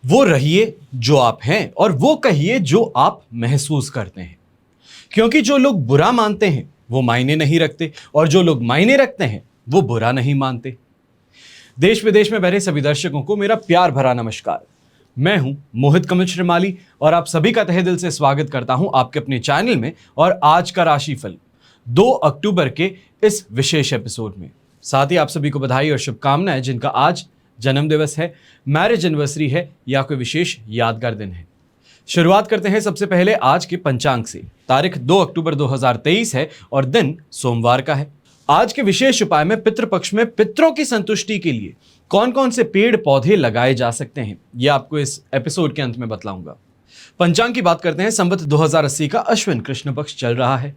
वो रहिए जो आप हैं और वो कहिए जो आप महसूस करते हैं, क्योंकि जो लोग बुरा मानते हैं वो मायने नहीं रखते और जो लोग मायने रखते हैं वो बुरा नहीं मानते। देश विदेश में बैठे सभी दर्शकों को मेरा प्यार भरा नमस्कार। मैं हूं मोहित कमल श्रीमाली और आप सभी का तहे दिल से स्वागत करता हूं आपके अपने चैनल में और आज का राशिफल 2 अक्टूबर के इस विशेष एपिसोड में। साथ ही आप सभी को बधाई और शुभकामनाएं जिनका आज जन्म दिवस है, मैरिज एनिवर्सरी है या कोई विशेष यादगार दिन है। शुरुआत करते हैं सबसे पहले आज के पंचांग से। तारीख 2 अक्टूबर 2023 है और दिन सोमवार का है। आज के विशेष उपाय में पितृपक्ष में पितरों की संतुष्टि के लिए कौन कौन से पेड़ पौधे लगाए जा सकते हैं यह आपको इस एपिसोड के अंत में बतलाऊंगा। पंचांग की बात करते हैं। संवत 2080 का अश्विन कृष्ण पक्ष चल रहा है।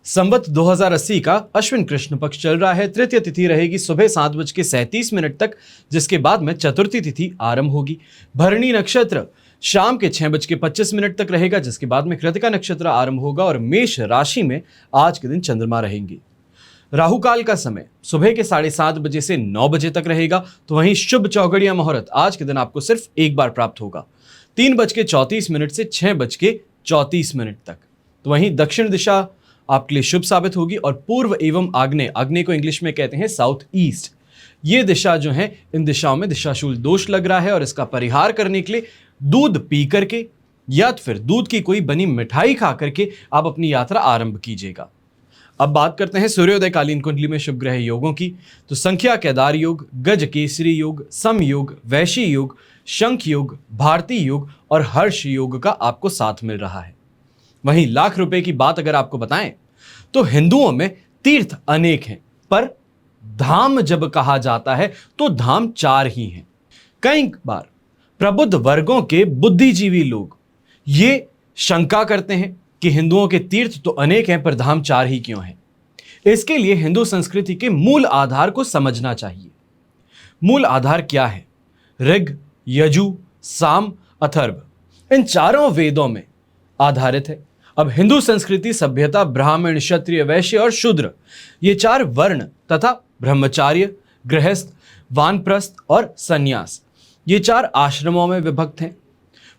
संवत 2080 का अश्विन कृष्ण पक्ष चल रहा है। तृतीय तिथि रहेगी सुबह 7:37 तक, जिसके बाद में चतुर्थी तिथि आरंभ होगी। भरणी नक्षत्र शाम के 6:25 तक रहेगा, जिसके बाद में कृतिका नक्षत्र आरंभ होगा और मेष राशि में आज के दिन चंद्रमा रहेंगे। राहु काल का समय सुबह के 7:30 बजे से 9 बजे तक रहेगा। तो वहीं शुभ चौगड़िया मुहूर्त आज के दिन आपको सिर्फ एक बार प्राप्त होगा, 3:34 से 6:34 तक। तो वहीं दक्षिण दिशा आपके लिए शुभ साबित होगी और पूर्व एवं आग्नेय को इंग्लिश में कहते हैं साउथ ईस्ट, ये दिशा जो है, इन दिशाओं में दिशाशूल दोष लग रहा है और इसका परिहार करने के लिए दूध पी करके या फिर दूध की कोई बनी मिठाई खा करके आप अपनी यात्रा आरंभ कीजिएगा। अब बात करते हैं सूर्योदय कालीन कुंडली में शुभ ग्रह योगों की। तो संख्या केदार योग, गज केसरी योग, सम योग, वैशी योग, शंख योग, भारती योग और हर्ष योग का आपको साथ मिल रहा है। वहीं लाख रुपए की बात अगर आपको बताएं तो हिंदुओं में तीर्थ अनेक हैं, पर धाम जब कहा जाता है तो धाम 4 ही हैं। कई बार प्रबुद्ध वर्गों के बुद्धिजीवी लोग ये शंका करते हैं कि हिंदुओं के तीर्थ तो अनेक हैं पर धाम 4 ही क्यों हैं। इसके लिए हिंदू संस्कृति के मूल आधार को समझना चाहिए। मूल आधार क्या है? ऋग, यजु, साम, अथर्व, इन चारों वेदों में आधारित है। अब हिंदू संस्कृति सभ्यता ब्राह्मण, क्षत्रिय, वैश्य और शूद्र, ये 4 वर्ण तथा ब्रह्मचार्य, गृहस्थ, वानप्रस्थ और सन्यास, ये 4 आश्रमों में विभक्त हैं।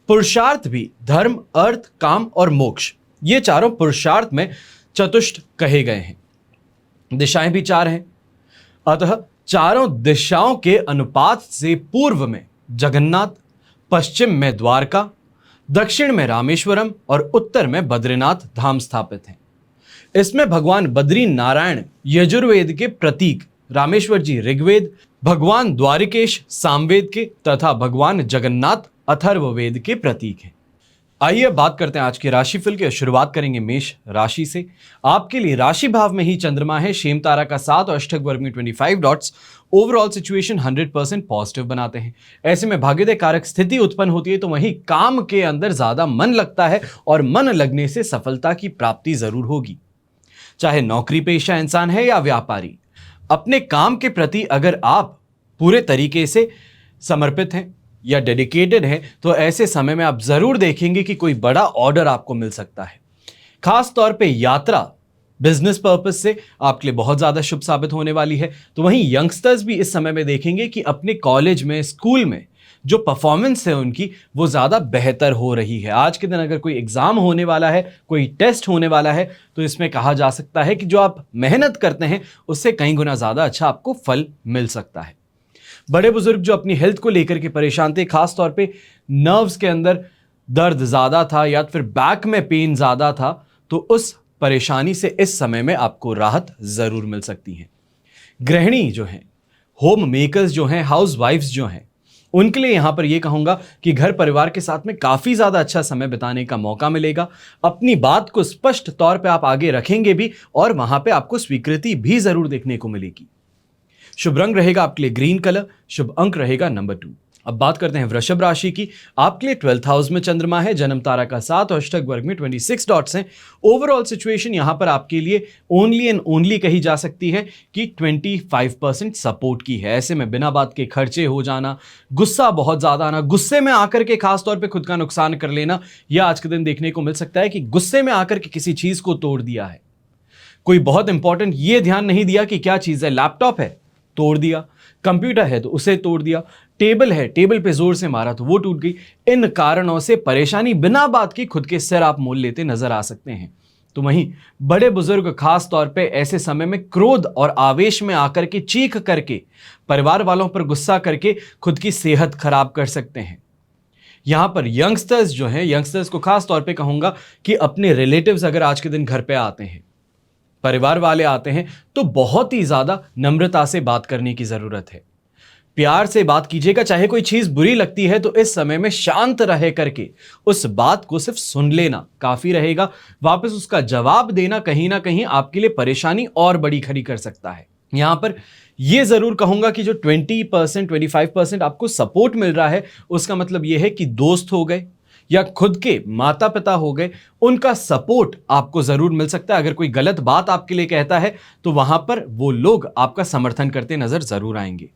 पुरुषार्थ भी धर्म, अर्थ, काम और मोक्ष, ये चारों पुरुषार्थ में चतुष्ट कहे गए हैं। दिशाएं भी 4 हैं, अतः चारों दिशाओं के अनुपात से पूर्व में जगन्नाथ, पश्चिम में द्वारका, दक्षिण में रामेश्वरम और उत्तर में बद्रीनाथ धाम स्थापित हैं। इसमें भगवान बद्री नारायण यजुर्वेद के प्रतीक, रामेश्वर जी ऋग्वेद, भगवान द्वारिकेश सामवेद के तथा भगवान जगन्नाथ अथर्ववेद के प्रतीक हैं। आइए बात करते हैं आज के राशिफल की। शुरुआत करेंगे मेष राशि से। आपके लिए राशि भाव में ही चंद्रमा है, शेम तारा का 7 और अष्टक वर्ग में 25 डॉट्स ओवरऑल सिचुएशन 100% पॉजिटिव बनाते हैं। ऐसे में भाग्योदय कारक स्थिति उत्पन्न होती है, तो वहीं काम के अंदर ज्यादा मन लगता है और मन लगने से सफलता की प्राप्ति जरूर होगी। चाहे नौकरी पेशा इंसान है या व्यापारी, अपने काम के प्रति अगर आप पूरे तरीके से समर्पित हैं या डेडिकेटेड है तो ऐसे समय में आप जरूर देखेंगे कि कोई बड़ा ऑर्डर आपको मिल सकता है। खास तौर पे यात्रा बिजनेस पर्पस से आपके लिए बहुत ज्यादा शुभ साबित होने वाली है। तो वहीं यंगस्टर्स भी इस समय में देखेंगे कि अपने कॉलेज में, स्कूल में जो परफॉर्मेंस है उनकी वो ज्यादा बेहतर हो रही है। आज के दिन अगर कोई एग्जाम होने वाला है, कोई टेस्ट होने वाला है, तो इसमें कहा जा सकता है कि जो आप मेहनत करते हैं उससे कई गुना ज्यादा अच्छा आपको फल मिल सकता है। बड़े बुजुर्ग जो अपनी हेल्थ को लेकर के परेशान थे, खास तौर पे नर्व्स के अंदर दर्द ज्यादा था या फिर बैक में पेन ज्यादा था, तो उस परेशानी से इस समय में आपको राहत जरूर मिल सकती है। गृहिणी जो हैं, होम मेकर्स जो हैं, हाउस वाइफ्स जो हैं, उनके लिए यहां पर यह कहूंगा कि घर परिवार के साथ में काफी ज्यादा अच्छा समय बिताने का मौका मिलेगा। अपनी बात को स्पष्ट तौर पे आप आगे रखेंगे भी और वहां पे आपको स्वीकृति भी जरूर देखने को मिलेगी। शुभ रंग रहेगा आपके लिए ग्रीन कलर, शुभ अंक रहेगा नंबर 2। अब बात करते हैं वृषभ राशि की। आपके लिए 12th हाउस में चंद्रमा है, जन्म तारा का 7 और अष्टक वर्ग में 26 डॉट्स हैं। ओवरऑल सिचुएशन यहां पर आपके लिए ओनली एंड ओनली कही जा सकती है कि 25% सपोर्ट की है। ऐसे में बिना बात के खर्चे हो जाना, गुस्सा बहुत ज्यादा आना, गुस्से में आकर के खासतौर पर खुद का नुकसान कर लेना, यह आज के दिन देखने को मिल सकता है कि गुस्से में आकर के किसी चीज को तोड़ दिया है। कोई बहुत इंपॉर्टेंट ये ध्यान नहीं दिया कि क्या चीज है, लैपटॉप है, तोड़ दिया। कंप्यूटर है तो उसे तोड़ दिया, टेबल है, टेबल पे जोर से मारा तो वो टूट गई। इन कारणों से परेशानी बिना बात की खुद के सिर आप मोल लेते नजर आ सकते हैं। तो वहीं बड़े बुजुर्ग खास तौर पे ऐसे समय में क्रोध और आवेश में आकर के चीख करके, परिवार वालों पर गुस्सा करके खुद की सेहत खराब कर सकते हैं। यहां पर यंगस्टर्स जो हैं, यंगस्टर्स को खास तौर पे कहूंगा कि अपने रिलेटिव्स अगर आज के दिन घर पे आते हैं, परिवार वाले आते हैं, तो बहुत ही ज्यादा नम्रता से बात करने की जरूरत है। प्यार से बात कीजिएगा। चाहे कोई चीज बुरी लगती है तो इस समय में शांत रह करके उस बात को सिर्फ सुन लेना काफी रहेगा। वापस उसका जवाब देना कहीं ना कहीं आपके लिए परेशानी और बड़ी खड़ी कर सकता है। यहां पर यह जरूर कहूंगा कि जो 20% 25% आपको सपोर्ट मिल रहा है, उसका मतलब यह है कि दोस्त हो गए या खुद के माता पिता हो गए, उनका सपोर्ट आपको जरूर मिल सकता है। अगर कोई गलत बात आपके लिए कहता है तो वहां पर वो लोग आपका समर्थन करते नजर जरूर आएंगे।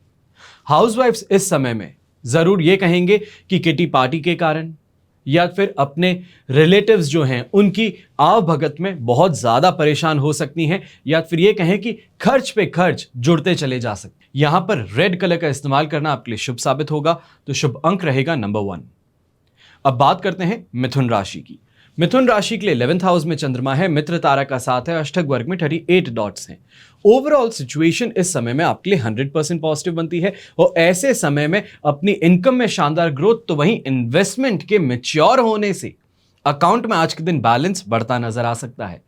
हाउसवाइफ्स इस समय में जरूर ये कहेंगे कि किटी पार्टी के कारण या फिर अपने रिलेटिव्स जो हैं उनकी आवभगत में बहुत ज्यादा परेशान हो सकती हैं, या फिर ये कहें कि खर्च पे खर्च जुड़ते चले जा सकते। यहां पर रेड कलर का इस्तेमाल करना आपके लिए शुभ साबित होगा, तो शुभ अंक रहेगा नंबर 1। अब बात करते हैं मिथुन राशि की। मिथुन राशि के लिए 11th हाउस में चंद्रमा है, मित्र तारा का साथ है, अष्टक वर्ग में 38 डॉट्स हैं। ओवरऑल सिचुएशन इस समय में आपके लिए 100% पॉजिटिव बनती है और ऐसे समय में अपनी इनकम में शानदार ग्रोथ, तो वहीं इन्वेस्टमेंट के मैच्योर होने से अकाउंट में आज के दिन बैलेंस बढ़ता नजर आ सकता है।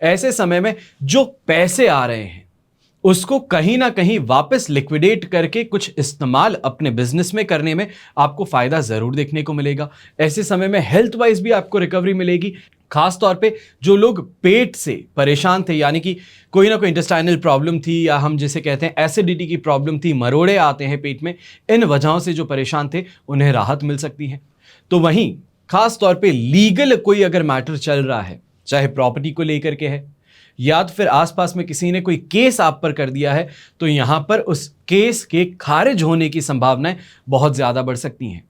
ऐसे समय में जो पैसे आ रहे हैं उसको कहीं ना कहीं वापस लिक्विडेट करके कुछ इस्तेमाल अपने बिजनेस में करने में आपको फायदा जरूर देखने को मिलेगा। ऐसे समय में हेल्थ वाइज भी आपको रिकवरी मिलेगी। खास तौर पे जो लोग पेट से परेशान थे, यानी कि कोई ना कोई इंटेस्टाइनल प्रॉब्लम थी या हम जिसे कहते हैं एसिडिटी की प्रॉब्लम थी, मरोड़े आते हैं पेट में, इन वजहों से जो परेशान थे उन्हें राहत मिल सकती है। तो वहीं खास तौर पे लीगल कोई अगर मैटर चल रहा है, चाहे प्रॉपर्टी को लेकर के है या तो फिर आसपास में किसी ने कोई केस आप पर कर दिया है, तो यहां पर उस केस के खारिज होने की संभावनाएं बहुत ज्यादा बढ़ सकती हैं।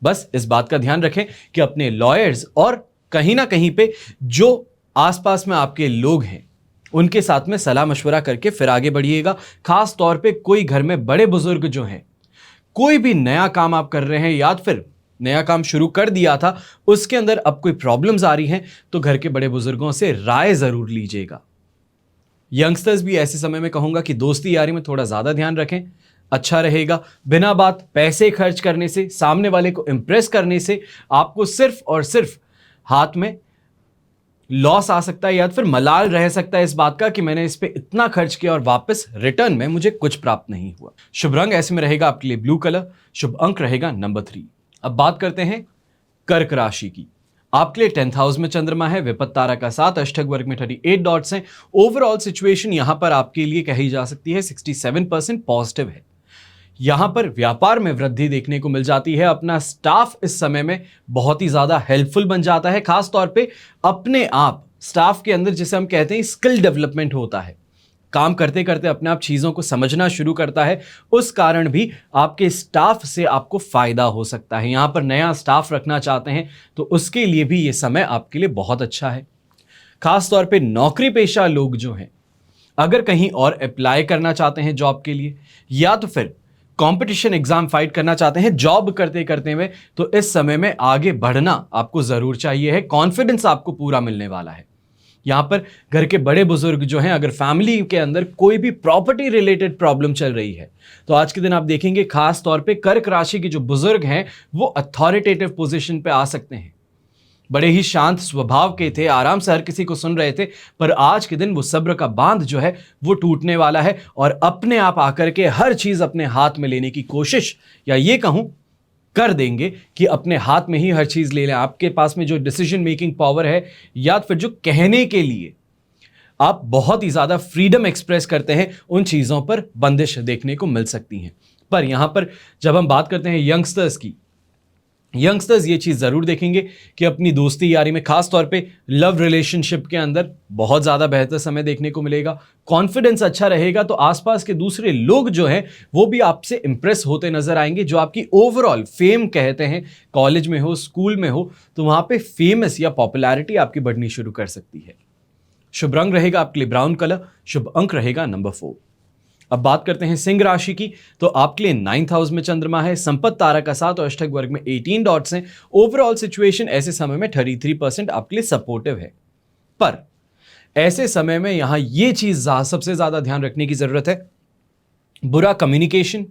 बस इस बात का ध्यान रखें कि अपने लॉयर्स और कहीं ना कहीं पे जो आसपास में आपके लोग हैं उनके साथ में सलाह मशवरा करके फिर आगे बढ़िएगा। खास तौर पे कोई घर में बड़े बुजुर्ग जो हैं, कोई भी नया काम आप कर रहे हैं या फिर नया काम शुरू कर दिया था, उसके अंदर अब कोई प्रॉब्लम्स आ रही हैं, तो घर के बड़े बुजुर्गों से राय जरूर लीजिएगा। यंगस्टर्स भी ऐसे समय में कहूंगा कि दोस्ती यारी में थोड़ा ज्यादा ध्यान रखें, अच्छा रहेगा। बिना बात पैसे खर्च करने से, सामने वाले को इंप्रेस करने से आपको सिर्फ और सिर्फ हाथ में लॉस आ सकता है या फिर मलाल रह सकता है इस बात का कि मैंने इस पे इतना खर्च किया और वापस रिटर्न में मुझे कुछ प्राप्त नहीं हुआ। शुभ रंग ऐसे में रहेगा आपके लिए ब्लू कलर, शुभ अंक रहेगा नंबर 3। अब बात करते हैं कर्क राशि की। आपके लिए 10th हाउस में चंद्रमा है, विपत्त तारा का साथ, अष्टक वर्ग में 38 डॉट्स हैं। ओवरऑल सिचुएशन यहां पर आपके लिए कही जा सकती है 67% पॉजिटिव है। यहां पर व्यापार में वृद्धि देखने को मिल जाती है। अपना स्टाफ इस समय में बहुत ही ज्यादा हेल्पफुल बन जाता है। खास तौर पे अपने आप स्टाफ के अंदर जिसे हम कहते हैं स्किल डेवलपमेंट होता है, काम करते करते अपने आप चीजों को समझना शुरू करता है। उस कारण भी आपके स्टाफ से आपको फायदा हो सकता है। यहां पर नया स्टाफ रखना चाहते हैं तो उसके लिए भी यह समय आपके लिए बहुत अच्छा है। खास तौर पे नौकरी पेशा लोग जो हैं, अगर कहीं और अप्लाई करना चाहते हैं जॉब के लिए या तो फिर कंपटीशन एग्जाम फाइट करना चाहते हैं जॉब करते करते हुए, तो इस समय में आगे बढ़ना आपको जरूर चाहिए है। कॉन्फिडेंस आपको पूरा मिलने वाला है। यहां पर घर के बड़े बुजुर्ग जो हैं, अगर फैमिली के अंदर कोई भी प्रॉपर्टी रिलेटेड प्रॉब्लम चल रही है, तो आज के दिन आप देखेंगे खास तौर पे कर्क राशि के जो बुजुर्ग हैं वो अथॉरिटेटिव पोजीशन पे आ सकते हैं। बड़े ही शांत स्वभाव के थे, आराम से हर किसी को सुन रहे थे, पर आज के दिन वो सब्र का बांध जो है वो टूटने वाला है और अपने आप आकर के हर चीज अपने हाथ में लेने की कोशिश, या ये कहूं कर देंगे कि अपने हाथ में ही हर चीज ले लें। आपके पास में जो डिसीजन मेकिंग पावर है या फिर जो कहने के लिए आप बहुत ही ज्यादा फ्रीडम एक्सप्रेस करते हैं, उन चीजों पर बंदिश देखने को मिल सकती हैं। पर यहां पर जब हम बात करते हैं यंगस्टर्स की, यंगस्टर्स ये चीज जरूर देखेंगे कि अपनी दोस्ती यारी में, खास तौर पे लव रिलेशनशिप के अंदर बहुत ज्यादा बेहतर समय देखने को मिलेगा। कॉन्फिडेंस अच्छा रहेगा तो आसपास के दूसरे लोग जो हैं वो भी आपसे इंप्रेस होते नजर आएंगे। जो आपकी ओवरऑल फेम कहते हैं, कॉलेज में हो, स्कूल में हो, तो वहां पे फेमस या पॉपुलैरिटी आपकी बढ़नी शुरू कर सकती है। शुभ रंग रहेगा आपके लिए ब्राउन कलर, शुभ अंक रहेगा नंबर 4। अब बात करते हैं सिंह राशि की। तो आपके लिए 9th हाउस में चंद्रमा है, संपत्ति तारा का 7 और अष्टक वर्ग में 18 डॉट्स हैं। ओवरऑल सिचुएशन ऐसे समय में 33% आपके लिए सपोर्टिव है। पर ऐसे समय में यहां यह चीज सबसे ज्यादा ध्यान रखने की जरूरत है, बुरा कम्युनिकेशन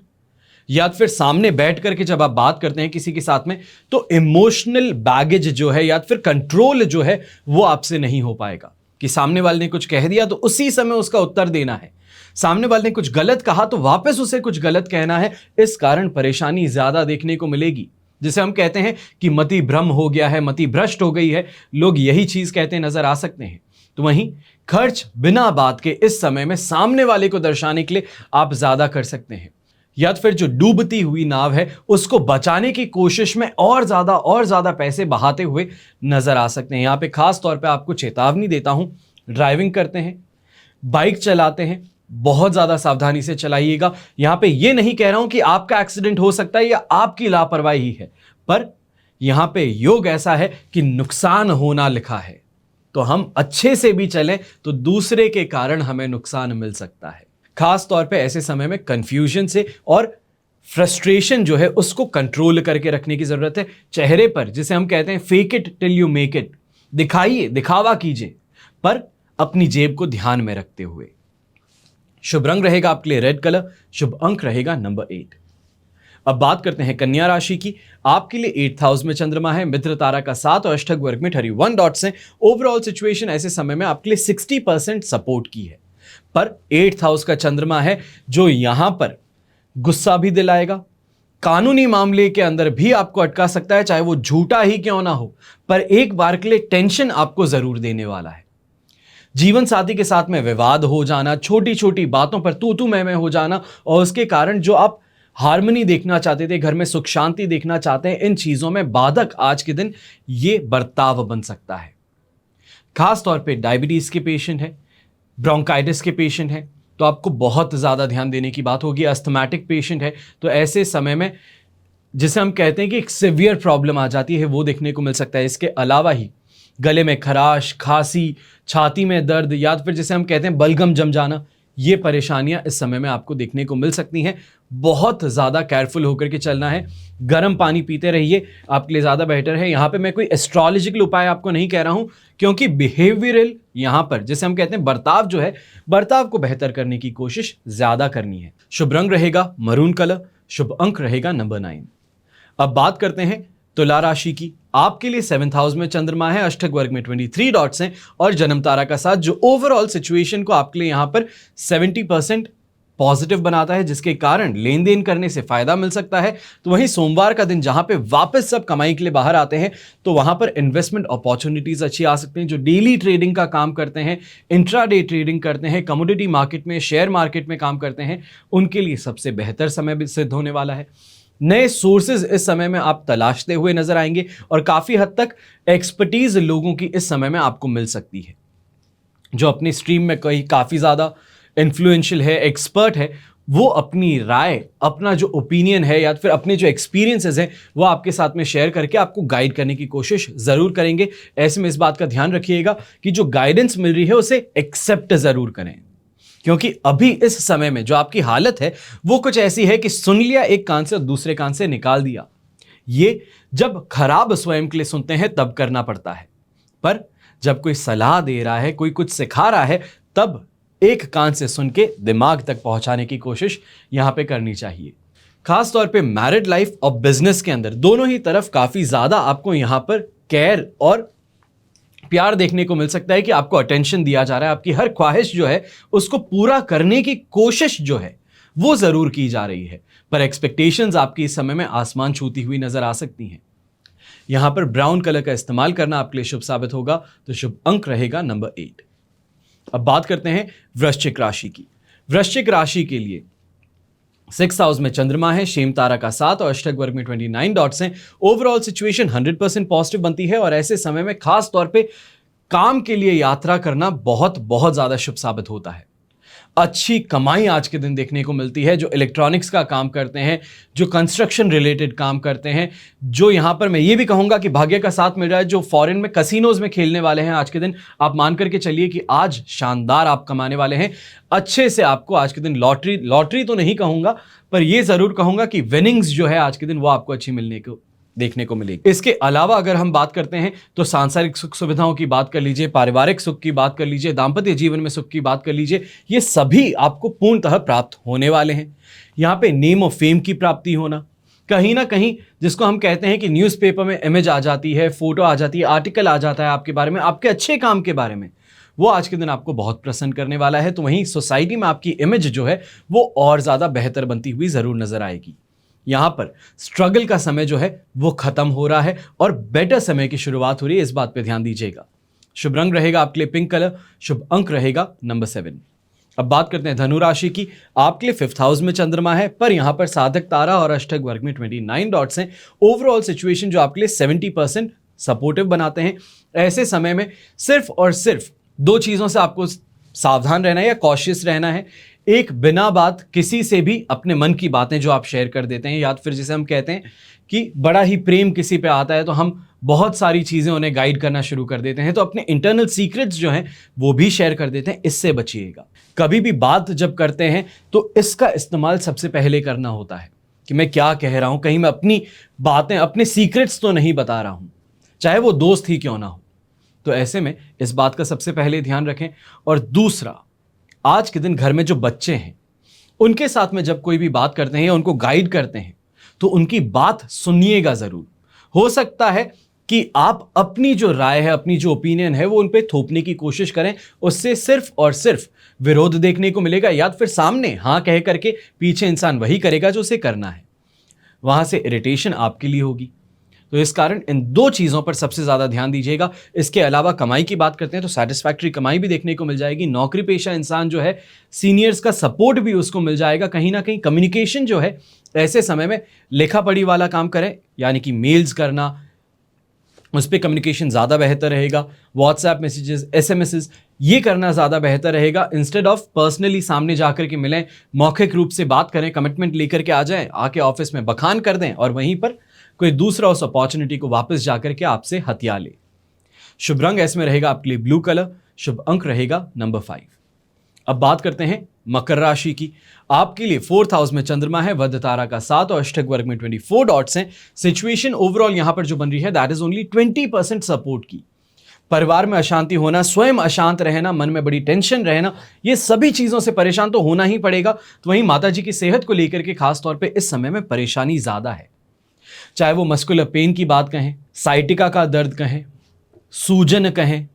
या फिर सामने बैठ करके जब आप बात करते हैं किसी के साथ में, तो इमोशनल बैगेज जो है या फिर कंट्रोल जो है वो आपसे नहीं हो पाएगा कि सामने वाले ने कुछ कह दिया तो उसी समय उसका उत्तर देना है, सामने वाले ने कुछ गलत कहा तो वापस उसे कुछ गलत कहना है। इस कारण परेशानी ज्यादा देखने को मिलेगी, जिसे हम कहते हैं कि मति भ्रम हो गया है, मति भ्रष्ट हो गई है, लोग यही चीज कहते नजर आ सकते हैं। तो वहीं खर्च बिना बात के इस समय में सामने वाले को दर्शाने के लिए आप ज्यादा कर सकते हैं, या फिर जो डूबती हुई नाव है उसको बचाने की कोशिश में और ज्यादा पैसे बहाते हुए नजर आ सकते हैं। यहां पे खास तौर पे आपको चेतावनी देता हूं, ड्राइविंग करते हैं, बाइक चलाते हैं, बहुत ज्यादा सावधानी से चलाइएगा। यहां पे ये नहीं कह रहा हूं कि आपका एक्सीडेंट हो सकता है या आपकी लापरवाही है, पर यहां पे योग ऐसा है कि नुकसान होना लिखा है, तो हम अच्छे से भी चलें तो दूसरे के कारण हमें नुकसान मिल सकता है। खास तौर पे ऐसे समय में कंफ्यूजन से और फ्रस्ट्रेशन जो है उसको कंट्रोल करके रखने की जरूरत है। चेहरे पर, जिसे हम कहते हैं fake it till you make it, दिखाइए, दिखावा कीजिए, पर अपनी जेब को ध्यान में रखते हुए। शुभ रंग रहेगा आपके लिए रेड कलर, शुभ अंक रहेगा नंबर 8। अब बात करते हैं कन्या राशि की। आपके लिए 8th हाउस में चंद्रमा है, मित्र तारा का 7 और अष्टक वर्ग में 31 डॉट्स हैं। ओवरऑल सिचुएशन ऐसे समय में आपके लिए 60% सपोर्ट की है, पर 8th हाउस का चंद्रमा है जो यहां पर गुस्सा भी दिलाएगा, कानूनी मामले के अंदर भी आपको अटका सकता है, चाहे वो झूठा ही क्यों ना हो, पर एक बार के लिए टेंशन आपको जरूर देने वाला है। जीवन साथी के साथ में विवाद हो जाना, छोटी छोटी बातों पर तू मैं हो जाना, और उसके कारण जो आप हार्मनी देखना चाहते थे, घर में सुख शांति देखना चाहते हैं, इन चीजों में बाधक आज के दिन ये बर्ताव बन सकता है। खास तौर पे डायबिटीज के पेशेंट है, ब्रोंकाइटिस के पेशेंट है, तो आपको बहुत ज्यादा ध्यान देने की बात होगी। अस्थमैटिक पेशेंट है तो ऐसे समय में जिसे हम कहते हैं कि एक सिवियर प्रॉब्लम आ जाती है वो देखने को मिल सकता है। इसके अलावा ही गले में खराश, खांसी, छाती में दर्द, या फिर जिसे हम कहते हैं बलगम जम जाना, ये परेशानियां इस समय में आपको देखने को मिल सकती हैं। बहुत ज़्यादा केयरफुल होकर के चलना है, गर्म पानी पीते रहिए, आपके लिए ज़्यादा बेहतर है। यहाँ पे मैं कोई एस्ट्रोलॉजिकल उपाय आपको नहीं कह रहा हूँ, क्योंकि बिहेवियरल यहाँ पर जिसे हम कहते हैं बर्ताव जो है, बर्ताव को बेहतर करने की कोशिश ज़्यादा करनी है। शुभ रंग रहेगा मरून कलर, शुभ अंक रहेगा नंबर 9। अब बात करते हैं तुला राशि की। आपके लिए 7th हाउस में चंद्रमा है, अष्टक वर्ग में 23 डॉट्स हैं और जन्म तारा का साथ, जो ओवरऑल सिचुएशन को आपके लिए यहां पर 70% पॉजिटिव बनाता है, जिसके कारण लेन देन करने से फायदा मिल सकता है। तो वहीं सोमवार का दिन जहां पे वापस सब कमाई के लिए बाहर आते हैं, तो वहां पर इन्वेस्टमेंट अपॉर्चुनिटीज अच्छी आ सकती हैं। जो डेली ट्रेडिंग का काम करते हैं, इंट्राडे ट्रेडिंग करते हैं, कमोडिटी मार्केट में, शेयर मार्केट में काम करते हैं, उनके लिए सबसे बेहतर समय भी सिद्ध होने वाला है। नए सोर्सेज इस समय में आप तलाशते हुए नजर आएंगे और काफी हद तक एक्सपर्टीज लोगों की इस समय में आपको मिल सकती है, जो अपनी स्ट्रीम में कहीं काफी ज्यादा इन्फ्लुएंशियल है, एक्सपर्ट है, वो अपनी राय, अपना जो ओपिनियन है या फिर अपने जो एक्सपीरियंसेस हैं वो आपके साथ में शेयर करके आपको गाइड करने की कोशिश जरूर करेंगे। ऐसे में इस बात का ध्यान रखिएगा कि जो गाइडेंस मिल रही है उसे एक्सेप्ट जरूर करें, क्योंकि अभी इस समय में जो आपकी हालत है वो कुछ ऐसी है कि सुन लिया एक कान से और दूसरे कान से निकाल दिया। ये जब खराब स्वयं के लिए सुनते हैं तब करना पड़ता है, पर जब कोई सलाह दे रहा है, कोई कुछ सिखा रहा है, तब एक कान से सुन के दिमाग तक पहुंचाने की कोशिश यहां पे करनी चाहिए। खास तौर पे मैरिड लाइफ और बिजनेस के अंदर दोनों ही तरफ काफी ज्यादा आपको यहां पर केयर और प्यार देखने को मिल सकता है कि आपको अटेंशन दिया जा रहा है, आपकी हर ख्वाहिश जो है उसको पूरा करने की कोशिश जो है वो जरूर की जा रही है, पर एक्सपेक्टेशंस आपकी इस समय में आसमान छूती हुई नजर आ सकती हैं। यहां पर ब्राउन कलर का इस्तेमाल करना आपके लिए शुभ साबित होगा, तो शुभ अंक रहेगा नंबर 8। अब बात करते हैं वृश्चिक राशि की। वृश्चिक राशि के लिए 6th हाउस में चंद्रमा है, शेम तारा का 7 और अष्टक वर्ग में 29 डॉट्स हैं। ओवरऑल सिचुएशन 100% पॉजिटिव बनती है और ऐसे समय में खास तौर पे काम के लिए यात्रा करना बहुत ज्यादा शुभ साबित होता है। अच्छी कमाई आज के दिन देखने को मिलती है। जो इलेक्ट्रॉनिक्स का काम करते हैं, जो कंस्ट्रक्शन रिलेटेड काम करते हैं, जो यहाँ पर मैं ये भी कहूँगा कि भाग्य का साथ मिल रहा है, जो फॉरेन में कसिनोज में खेलने वाले हैं आज के दिन, आप मान करके चलिए कि आज शानदार आप कमाने वाले हैं। अच्छे से आपको आज के दिन लॉटरी तो नहीं कहूँगा, पर ये ज़रूर कहूँगा कि विनिंग्स जो है आज के दिन वो आपको अच्छी मिलने को देखने को मिलेगी। इसके अलावा अगर हम बात करते हैं तो सांसारिक सुख सुविधाओं की बात कर लीजिए, पारिवारिक सुख की बात कर लीजिए, दाम्पत्य जीवन में सुख की बात कर लीजिए, ये सभी आपको पूर्णतः प्राप्त होने वाले हैं। यहाँ पे नेम ऑफ फेम की प्राप्ति होना, कहीं ना कहीं जिसको हम कहते हैं कि न्यूज़पेपर में इमेज आ जाती है, फोटो आ जाती है, आर्टिकल आ जाता है आपके बारे में, आपके अच्छे काम के बारे में, वो आज के दिन आपको बहुत प्रसन्न करने वाला है। तो वहीं सोसाइटी में आपकी इमेज जो है वो और ज़्यादा बेहतर बनती हुई ज़रूर नजर आएगी। यहाँ पर स्ट्रगल का समय जो है वो खत्म हो रहा है और बेटर समय की शुरुआत हो रही है, इस बात पे ध्यान दीजिएगा। शुभ रंग रहेगा आपके लिए पिंक कलर, शुभ अंक रहेगा नंबर 7। अब बात करते हैं धनु राशि की। आपके लिए 5th हाउस में चंद्रमा है, पर यहाँ पर साधक तारा और अष्टक वर्ग में 29 डॉट्स हैं। ओवरऑल सिचुएशन जो आपके लिए 70% सपोर्टिव बनाते हैं। ऐसे समय में सिर्फ और सिर्फ 2 चीज़ों से आपको सावधान रहना है या कॉशियस रहना है। एक, बिना बात किसी से भी अपने मन की बातें जो आप शेयर कर देते हैं, या फिर जिसे हम कहते हैं कि बड़ा ही प्रेम किसी पे आता है तो हम बहुत सारी चीज़ें उन्हें गाइड करना शुरू कर देते हैं, तो अपने इंटरनल सीक्रेट्स जो हैं वो भी शेयर कर देते हैं। इससे बचिएगा। कभी भी बात जब करते हैं तो इसका इस्तेमाल सबसे पहले करना होता है कि मैं क्या कह रहा हूँ, कहीं मैं अपनी बातें, अपने सीक्रेट्स तो नहीं बता रहा हूँ, चाहे वो दोस्त ही क्यों ना हो। तो ऐसे में इस बात का सबसे पहले ध्यान रखें। और दूसरा, आज के दिन घर में जो बच्चे हैं उनके साथ में जब कोई भी बात करते हैं या उनको गाइड करते हैं तो उनकी बात सुनिएगा ज़रूर। हो सकता है कि आप अपनी जो राय है, अपनी जो ओपिनियन है वो उन पे थोपने की कोशिश करें, उससे सिर्फ और सिर्फ विरोध देखने को मिलेगा, या फिर सामने हाँ कह करके पीछे इंसान वही करेगा जो उसे करना है, वहां से इरिटेशन आपके लिए होगी। तो इस कारण इन 2 चीज़ों पर सबसे ज़्यादा ध्यान दीजिएगा। इसके अलावा कमाई की बात करते हैं तो सैटिस्फैक्ट्री कमाई भी देखने को मिल जाएगी। नौकरी पेशा इंसान जो है, सीनियर्स का सपोर्ट भी उसको मिल जाएगा। कहीं ना कहीं कम्युनिकेशन जो है ऐसे समय में लिखा पढ़ी वाला काम करें, यानी कि मेल्स करना, उस पर कम्युनिकेशन ज़्यादा बेहतर रहेगा। व्हाट्सएप मैसेजेस, SMS ये करना ज़्यादा बेहतर रहेगा। इंस्टेड ऑफ पर्सनली सामने जाकर के मिलें, मौखिक रूप से बात करें, कमिटमेंट लेकर के आ जाएं, आके ऑफिस में बखान कर दें और वहीं पर कोई दूसरा उस अपॉर्चुनिटी को वापस जाकर के आपसे हथिया ले। शुभ रंग इसमें रहेगा आपके लिए ब्लू कलर, शुभ अंक रहेगा नंबर 5। अब बात करते हैं मकर राशि की। आपके लिए 4th हाउस में चंद्रमा है, वध तारा का 7 और अष्टक वर्ग में 24 डॉट्स हैं। सिचुएशन ओवरऑल यहां पर जो बन रही है दैट इज ओनली 20% सपोर्ट की। परिवार में अशांति होना, स्वयं अशांत रहना, मन में बड़ी टेंशन रहना, ये सभी चीजों से परेशान तो होना ही पड़ेगा। तो वहीं माता जी की सेहत को लेकर के खास तौर पे इस समय में परेशानी ज्यादा है। चाहे वो मस्कुलर पेन की बात कहें, साइटिका का दर्द कहें, सूजन कहें,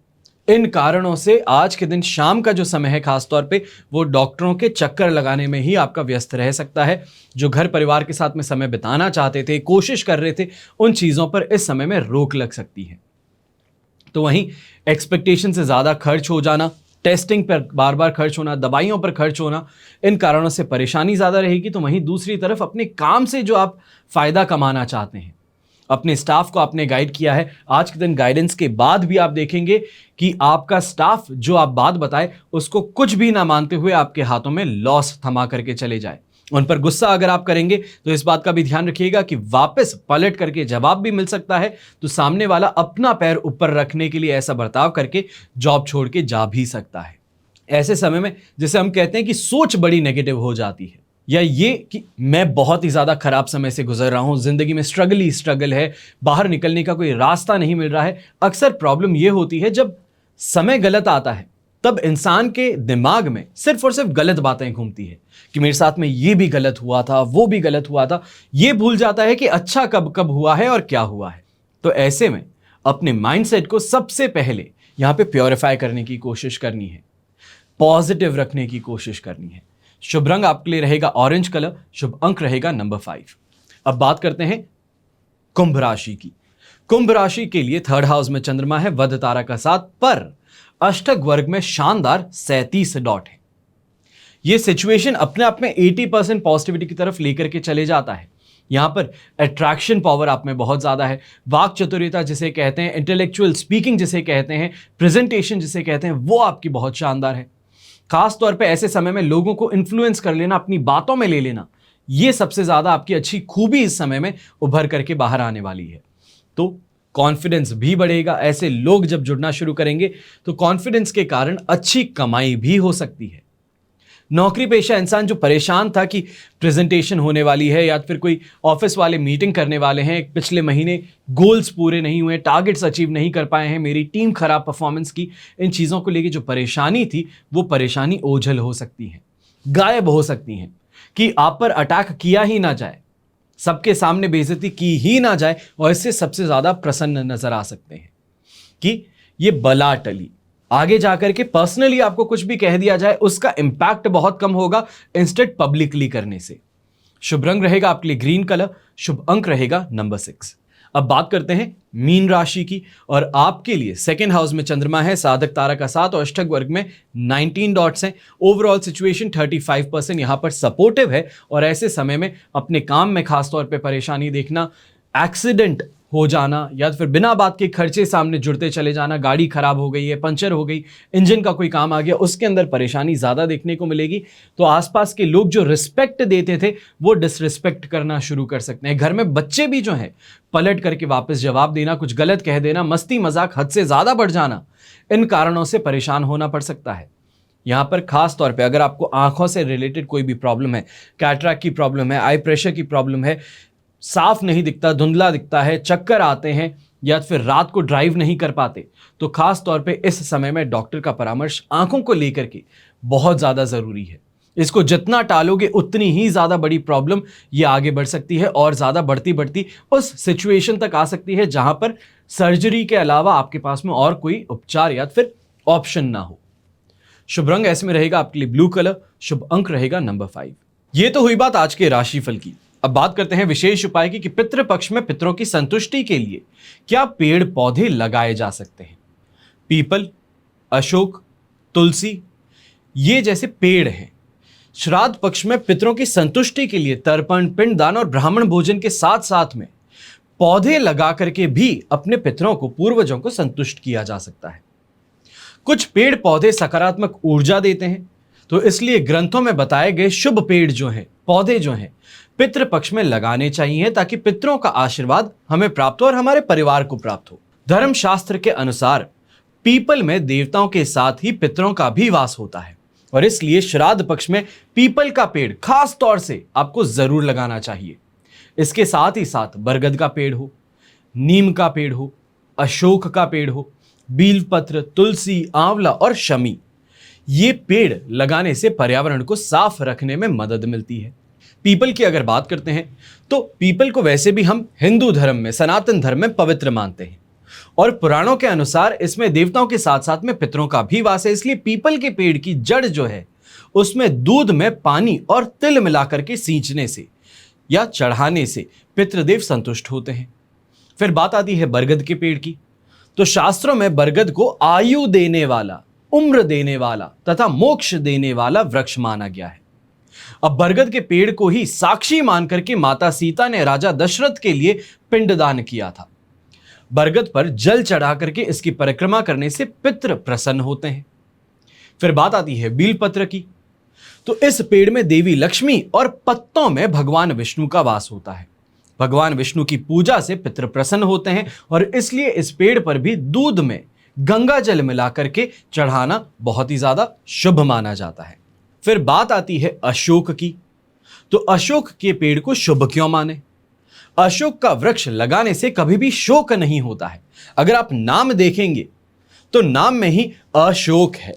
इन कारणों से आज के दिन शाम का जो समय है खास तौर पे वो डॉक्टरों के चक्कर लगाने में ही आपका व्यस्त रह सकता है। जो घर परिवार के साथ में समय बिताना चाहते थे, कोशिश कर रहे थे, उन चीज़ों पर इस समय में रोक लग सकती है। तो वहीं एक्सपेक्टेशन से ज़्यादा खर्च हो जाना, टेस्टिंग पर बार बार खर्च होना, दवाइयों पर खर्च होना, इन कारणों से परेशानी ज़्यादा रहेगी। तो वहीं दूसरी तरफ अपने काम से जो आप फ़ायदा कमाना चाहते हैं, अपने स्टाफ को आपने गाइड किया है, आज के दिन गाइडेंस के बाद भी आप देखेंगे कि आपका स्टाफ जो आप बात बताए उसको कुछ भी ना मानते हुए आपके हाथों में लॉस थमा करके चले जाए। उन पर गुस्सा अगर आप करेंगे तो इस बात का भी ध्यान रखिएगा कि वापस पलट करके जवाब भी मिल सकता है, तो सामने वाला अपना पैर ऊपर रखने के लिए ऐसा बर्ताव करके जॉब छोड़ के जा भी सकता है। ऐसे समय में जिसे हम कहते हैं कि सोच बड़ी नेगेटिव हो जाती है, या ये कि मैं बहुत ही ज़्यादा खराब समय से गुजर रहा हूँ, ज़िंदगी में स्ट्रगल ही स्ट्रगल है, बाहर निकलने का कोई रास्ता नहीं मिल रहा है। अक्सर प्रॉब्लम ये होती है जब समय गलत आता है तब इंसान के दिमाग में सिर्फ और सिर्फ गलत बातें घूमती है कि मेरे साथ में ये भी गलत हुआ था, वो भी गलत हुआ था। ये भूल जाता है कि अच्छा कब कब हुआ है और क्या हुआ है। तो ऐसे में अपने माइंडसेट को सबसे पहले यहाँ पे प्योरीफाई करने की कोशिश करनी है, पॉजिटिव रखने की कोशिश करनी है। शुभ रंग आपके लिए रहेगा ऑरेंज कलर, शुभ अंक रहेगा नंबर 5। अब बात करते हैं कुंभ राशि की। कुंभ राशि के लिए 3rd हाउस में चंद्रमा है, वध तारा का 7 पर अष्टक वर्ग में शानदार 37 डॉट है। यह सिचुएशन अपने आप में 80% पॉजिटिविटी की तरफ लेकर के चले जाता है। यहां पर अट्रैक्शन पावर आप में बहुत ज्यादा है, वाक चतुर्यता जिसे कहते हैं, इंटेलेक्चुअल स्पीकिंग जिसे कहते हैं, प्रेजेंटेशन जिसे कहते हैं, वो आपकी बहुत शानदार है। खास तौर पे ऐसे समय में लोगों को इन्फ्लुएंस कर लेना, अपनी बातों में ले लेना, ये सबसे ज्यादा आपकी अच्छी खूबी इस समय में उभर करके बाहर आने वाली है। तो कॉन्फिडेंस भी बढ़ेगा। ऐसे लोग जब जुड़ना शुरू करेंगे तो कॉन्फिडेंस के कारण अच्छी कमाई भी हो सकती है। नौकरी पेशा इंसान जो परेशान था कि प्रेजेंटेशन होने वाली है या फिर कोई ऑफिस वाले मीटिंग करने वाले हैं, पिछले महीने गोल्स पूरे नहीं हुए, टारगेट्स अचीव नहीं कर पाए हैं, मेरी टीम खराब परफॉर्मेंस की, इन चीज़ों को लेके जो परेशानी थी वो परेशानी ओझल हो सकती है, गायब हो सकती है, कि आप पर अटैक किया ही ना जाए, सबके सामने बेइज्जती की ही ना जाए, और इससे सबसे ज़्यादा प्रसन्न नजर आ सकते हैं कि ये बला टली। आगे जाकर के पर्सनली आपको कुछ भी कह दिया जाए उसका इंपैक्ट बहुत कम होगा इंस्टेड पब्लिकली करने से। शुभ रंग रहेगा आपके लिए ग्रीन कलर, शुभ अंक रहेगा नंबर 6। अब बात करते हैं मीन राशि की, और आपके लिए सेकेंड हाउस में चंद्रमा है, साधक तारा का 7 और अष्टक वर्ग में 19 डॉट्स हैं। ओवरऑल सिचुएशन 35% यहां पर सपोर्टिव है, और ऐसे समय में अपने काम में खासतौर पे परेशानी देखना, एक्सीडेंट हो जाना या फिर बिना बात के खर्चे सामने जुड़ते चले जाना, गाड़ी खराब हो गई है, पंचर हो गई, इंजन का कोई काम आ गया, उसके अंदर परेशानी ज़्यादा देखने को मिलेगी। तो आसपास के लोग जो रिस्पेक्ट देते थे वो डिसरिस्पेक्ट करना शुरू कर सकते हैं। घर में बच्चे भी जो हैं पलट करके वापस जवाब देना, कुछ गलत कह देना, मस्ती मजाक हद से ज़्यादा बढ़ जाना, इन कारणों से परेशान होना पड़ सकता है। यहाँ पर खास तौर पे अगर आपको आंखों से रिलेटेड कोई भी प्रॉब्लम है, कैटरैक्ट की प्रॉब्लम है, आई प्रेशर की प्रॉब्लम है, साफ नहीं दिखता, धुंधला दिखता है, चक्कर आते हैं या फिर रात को ड्राइव नहीं कर पाते, तो खास तौर पे इस समय में डॉक्टर का परामर्श आंखों को लेकर के बहुत ज़्यादा ज़रूरी है। इसको जितना टालोगे उतनी ही ज़्यादा बड़ी प्रॉब्लम ये आगे बढ़ सकती है, और ज़्यादा बढ़ती बढ़ती उस सिचुएशन तक आ सकती है जहां पर सर्जरी के अलावा आपके पास में और कोई उपचार या फिर ऑप्शन ना हो। शुभ रंग ऐसे में रहेगा आपके लिए ब्लू कलर, शुभ अंक रहेगा नंबर 5। ये तो हुई बात आज के राशिफल की। अब बात करते हैं विशेष उपाय की कि पितृ पक्ष में पितरों की संतुष्टि के लिए क्या पेड़ पौधे लगाए जा सकते हैं। पीपल, अशोक, तुलसी, ये जैसे पेड़ हैं। श्राद्ध पक्ष में पितरों की संतुष्टि के लिए तर्पण, पिंडदान और ब्राह्मण भोजन के साथ साथ में पौधे लगा करके भी अपने पितरों को, पूर्वजों को संतुष्ट किया जा सकता है। कुछ पेड़ पौधे सकारात्मक ऊर्जा देते हैं, तो इसलिए ग्रंथों में बताए गए शुभ पेड़ जो हैं, पौधे जो हैं, पितृ पक्ष में लगाने चाहिए ताकि पितरों का आशीर्वाद हमें प्राप्त हो और हमारे परिवार को प्राप्त हो। धर्मशास्त्र के अनुसार पीपल में देवताओं के साथ ही पितरों का भी वास होता है, और इसलिए श्राद्ध पक्ष में पीपल का पेड़ खास तौर से आपको जरूर लगाना चाहिए। इसके साथ ही साथ बरगद का पेड़ हो, नीम का पेड़ हो, अशोक का पेड़ हो, बीलपत्र, तुलसी, आंवला और शमी, ये पेड़ लगाने से पर्यावरण को साफ रखने में मदद मिलती है। पीपल की अगर बात करते हैं तो पीपल को वैसे भी हम हिंदू धर्म में, सनातन धर्म में पवित्र मानते हैं, और पुराणों के अनुसार इसमें देवताओं के साथ साथ में पितरों का भी वास है। इसलिए पीपल के पेड़ की जड़ जो है उसमें दूध में पानी और तिल मिलाकर के सींचने से या चढ़ाने से पितृदेव संतुष्ट होते हैं। फिर बात आती है बरगद के पेड़ की, तो शास्त्रों में बरगद को आयु देने वाला, उम्र देने वाला तथा मोक्ष देने वाला वृक्ष माना गया है। अब बरगद के पेड़ को ही साक्षी मान करके माता सीता ने राजा दशरथ के लिए पिंडदान किया था। बरगद पर जल चढ़ा करके इसकी परिक्रमा करने से पितृ प्रसन्न होते हैं। फिर बात आती है बीलपत्र की, तो इस पेड़ में देवी लक्ष्मी और पत्तों में भगवान विष्णु का वास होता है। भगवान विष्णु की पूजा से पितृ प्रसन्न होते हैं, और इसलिए इस पेड़ पर भी दूध में गंगा जल मिला करके चढ़ाना बहुत ही ज्यादा शुभ माना जाता है। फिर बात आती है अशोक की, तो अशोक के पेड़ को शुभ क्यों माने। अशोक का वृक्ष लगाने से कभी भी शोक नहीं होता है। अगर आप नाम देखेंगे तो नाम में ही अशोक है,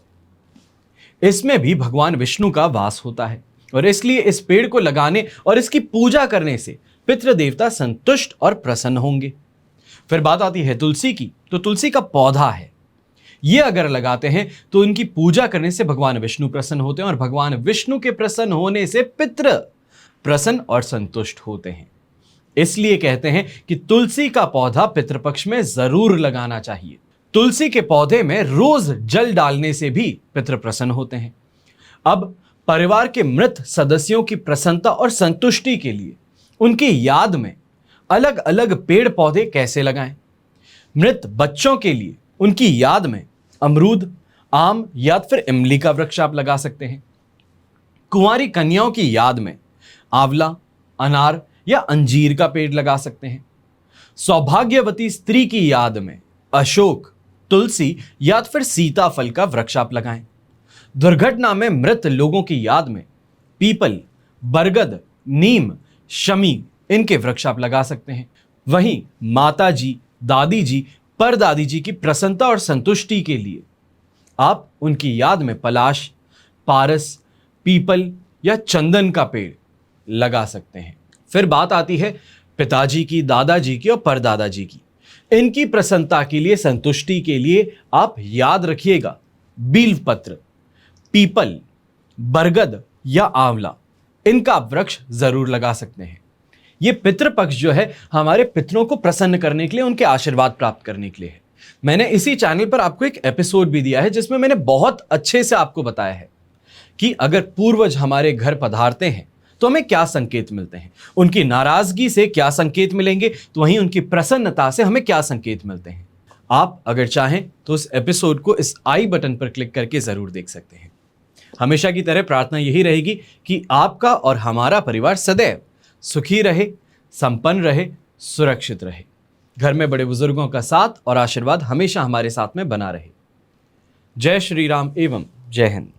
इसमें भी भगवान विष्णु का वास होता है, और इसलिए इस पेड़ को लगाने और इसकी पूजा करने से पितृ देवता संतुष्ट और प्रसन्न होंगे। फिर बात आती है तुलसी की, तो तुलसी का पौधा है, ये अगर लगाते हैं तो इनकी पूजा करने से भगवान विष्णु प्रसन्न होते हैं, और भगवान विष्णु के प्रसन्न होने से पितृ प्रसन्न और संतुष्ट होते हैं। इसलिए कहते हैं कि तुलसी का पौधा पितृपक्ष में जरूर लगाना चाहिए। तुलसी के पौधे में रोज जल डालने से भी पितृ प्रसन्न होते हैं। अब परिवार के मृत सदस्यों की प्रसन्नता और संतुष्टि के लिए उनकी याद में अलग अलग पेड़ पौधे कैसे लगाएं। मृत बच्चों के लिए उनकी याद में अमरूद, आम या फिर इमली का वृक्ष आप लगा सकते हैं। कुंवारी कन्याओं की याद में आंवला, अनार या अंजीर का पेड़ लगा सकते हैं। सौभाग्यवती स्त्री की याद में अशोक, तुलसी या फिर सीताफल का वृक्ष आप लगाएं। दुर्घटना में मृत लोगों की याद में पीपल, बरगद, नीम, शमी इनके वृक्ष आप लगा सकते हैं। वहीं माता जी, दादी जी, परदादी जी की प्रसन्नता और संतुष्टि के लिए आप उनकी याद में पलाश, पारस, पीपल या चंदन का पेड़ लगा सकते हैं। फिर बात आती है पिताजी की, दादाजी की और परदादा जी की। इनकी प्रसन्नता के लिए, संतुष्टि के लिए आप याद रखिएगा बील्वपत्र, पीपल, बरगद या आंवला, इनका वृक्ष जरूर लगा सकते हैं। ये पितृपक्ष जो है हमारे पितरों को प्रसन्न करने के लिए, उनके आशीर्वाद प्राप्त करने के लिए है। मैंने इसी चैनल पर आपको एक एपिसोड भी दिया है जिसमें मैंने बहुत अच्छे से आपको बताया है कि अगर पूर्वज हमारे घर पधारते हैं तो हमें क्या संकेत मिलते हैं, उनकी नाराजगी से क्या संकेत मिलेंगे, तो वहीं उनकी प्रसन्नता से हमें क्या संकेत मिलते हैं। आप अगर चाहें तो इस एपिसोड को इस आई बटन पर क्लिक करके जरूर देख सकते हैं। हमेशा की तरह प्रार्थना यही रहेगी कि आपका और हमारा परिवार सदैव सुखी रहे, संपन्न रहे, सुरक्षित रहे। घर में बड़े बुजुर्गों का साथ और आशीर्वाद हमेशा हमारे साथ में बना रहे। जय श्री राम एवं जय हिंद।